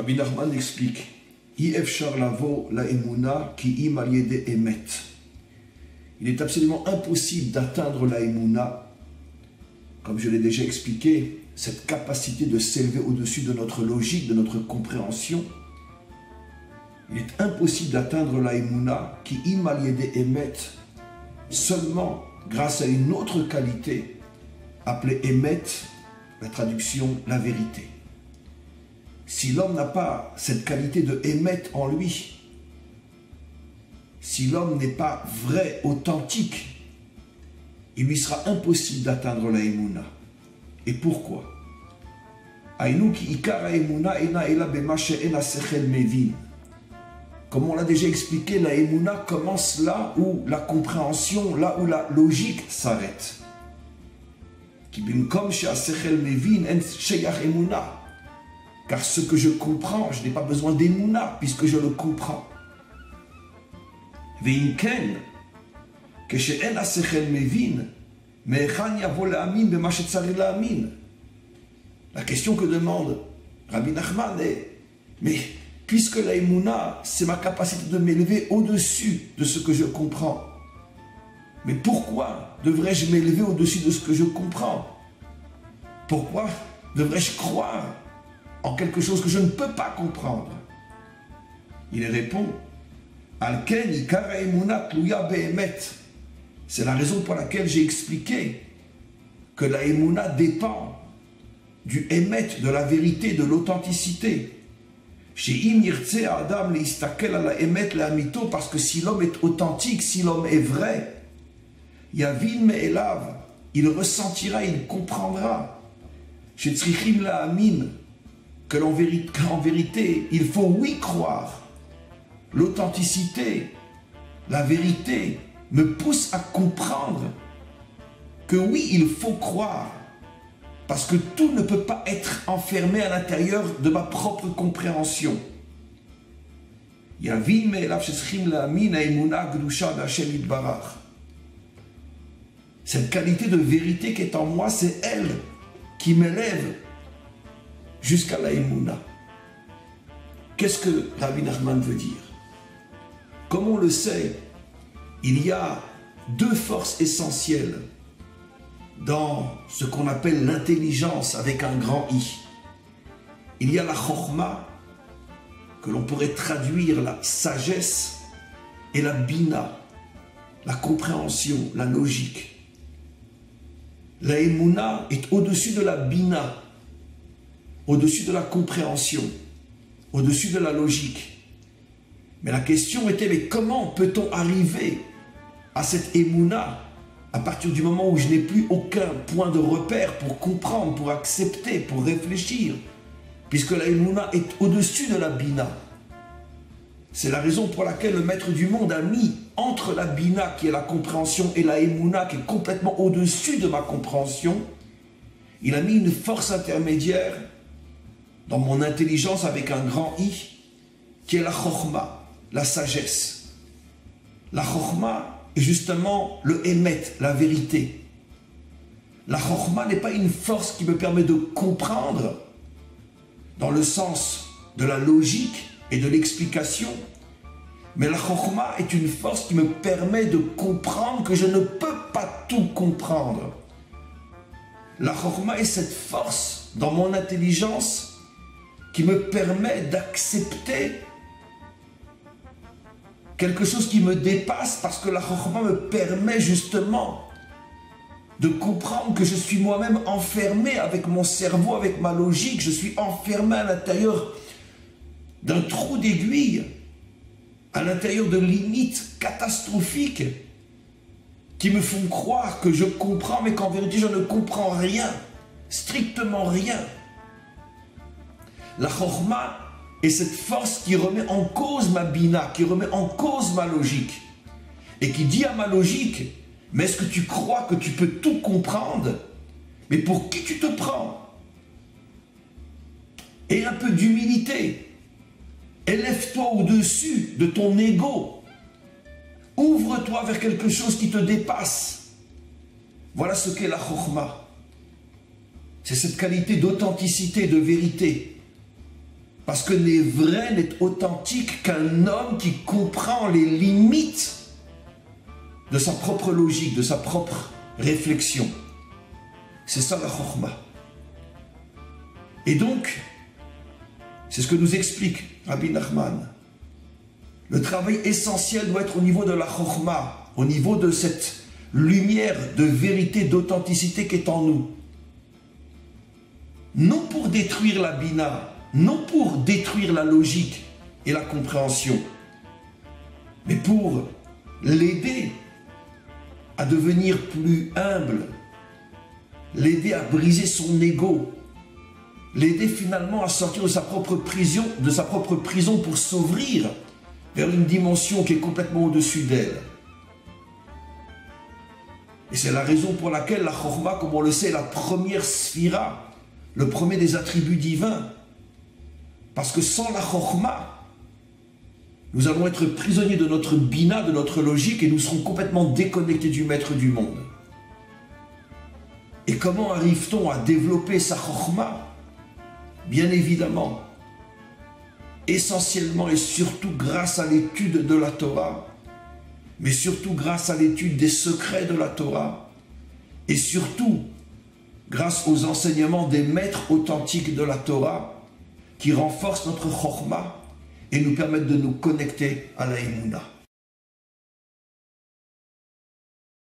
Rabbi Nachman explique il est absolument impossible d'atteindre la Emouna, comme je l'ai déjà expliqué, cette capacité de s'élever au-dessus de notre logique, de notre compréhension. Il est impossible d'atteindre la Emouna qui emet seulement grâce à une autre qualité appelée Emet, la traduction la vérité. Si l'homme n'a pas cette qualité de Emet en lui, si l'homme n'est pas vrai, authentique, il lui sera impossible d'atteindre la Emouna. Et pourquoi? Comme on l'a déjà expliqué, la Emouna commence là où la compréhension, là où la logique s'arrête. Car ce que je comprends, je n'ai pas besoin d'Emouna puisque je le comprends. La question que demande Rabbi Nachman est, mais puisque la Emouna, c'est ma capacité de m'élever au-dessus de ce que je comprends, mais pourquoi devrais-je m'élever au-dessus de ce que je comprends? Pourquoi devrais-je croire en quelque chose que je ne peux pas comprendre? Il répond, c'est la raison pour laquelle j'ai expliqué que la Emouna dépend du Emet, de la vérité, de l'authenticité. Parce que si l'homme est authentique, si l'homme est vrai, il ressentira, il comprendra qu'en vérité, il faut oui croire. L'authenticité, la vérité me pousse à comprendre que oui, il faut croire. Parce que tout ne peut pas être enfermé à l'intérieur de ma propre compréhension. Cette qualité de vérité qui est en moi, c'est elle qui m'élève jusqu'à la Emouna. Qu'est-ce que Rabbi Nachman veut dire? Comme on le sait, il y a deux forces essentielles dans ce qu'on appelle l'intelligence avec un grand I. Il y a la chokhma, que l'on pourrait traduire la sagesse, et la bina, la compréhension, la logique. La Emouna est au-dessus de la bina, au-dessus de la compréhension, au-dessus de la logique. Mais la question était, mais comment peut-on arriver à cette Emouna à partir du moment où je n'ai plus aucun point de repère pour comprendre, pour accepter, pour réfléchir, puisque la Emouna est au-dessus de la Bina. C'est la raison pour laquelle le maître du monde a mis entre la Bina, qui est la compréhension, et la Emouna, qui est complètement au-dessus de ma compréhension, il a mis une force intermédiaire dans mon intelligence avec un grand I, qui est la Chokhma, la sagesse. La Chokhma est justement le Emet, la vérité. La Chokhma n'est pas une force qui me permet de comprendre dans le sens de la logique et de l'explication, mais la Chokhma est une force qui me permet de comprendre que je ne peux pas tout comprendre. La Chokhma est cette force dans mon intelligence qui me permet d'accepter quelque chose qui me dépasse, parce que la Chokhma me permet justement de comprendre que je suis moi-même enfermé avec mon cerveau, avec ma logique. Je suis enfermé à l'intérieur d'un trou d'aiguille, à l'intérieur de limites catastrophiques qui me font croire que je comprends, mais qu'en vérité je ne comprends rien, strictement rien. La Chokhma est cette force qui remet en cause ma bina, qui remet en cause ma logique, et qui dit à ma logique, mais est-ce que tu crois que tu peux tout comprendre? Mais pour qui tu te prends? Et un peu d'humilité. Élève-toi au-dessus de ton ego. Ouvre-toi vers quelque chose qui te dépasse. Voilà ce qu'est la Chokhma. C'est cette qualité d'authenticité, de vérité. Parce que n'est vrai, n'est authentique qu'un homme qui comprend les limites de sa propre logique, de sa propre réflexion. C'est ça la chokhmah. Et donc, c'est ce que nous explique Rabbi Nachman. Le travail essentiel doit être au niveau de la chokhmah, au niveau de cette lumière de vérité, d'authenticité qui est en nous. Non pour détruire la bina, non pour détruire la logique et la compréhension, mais pour l'aider à devenir plus humble, l'aider à briser son ego, l'aider finalement à sortir de sa propre prison pour s'ouvrir vers une dimension qui est complètement au-dessus d'elle. Et c'est la raison pour laquelle la chokhmah, comme on le sait, est la première sphira, le premier des attributs divins. Parce que sans la chokhmah, nous allons être prisonniers de notre bina, de notre logique, et nous serons complètement déconnectés du maître du monde. Et comment arrive-t-on à développer sa chokhmah? Bien évidemment, essentiellement et surtout grâce à l'étude de la Torah, mais surtout grâce à l'étude des secrets de la Torah, et surtout grâce aux enseignements des maîtres authentiques de la Torah, qui renforcent notre chokhmah et nous permettent de nous connecter à la Emouna.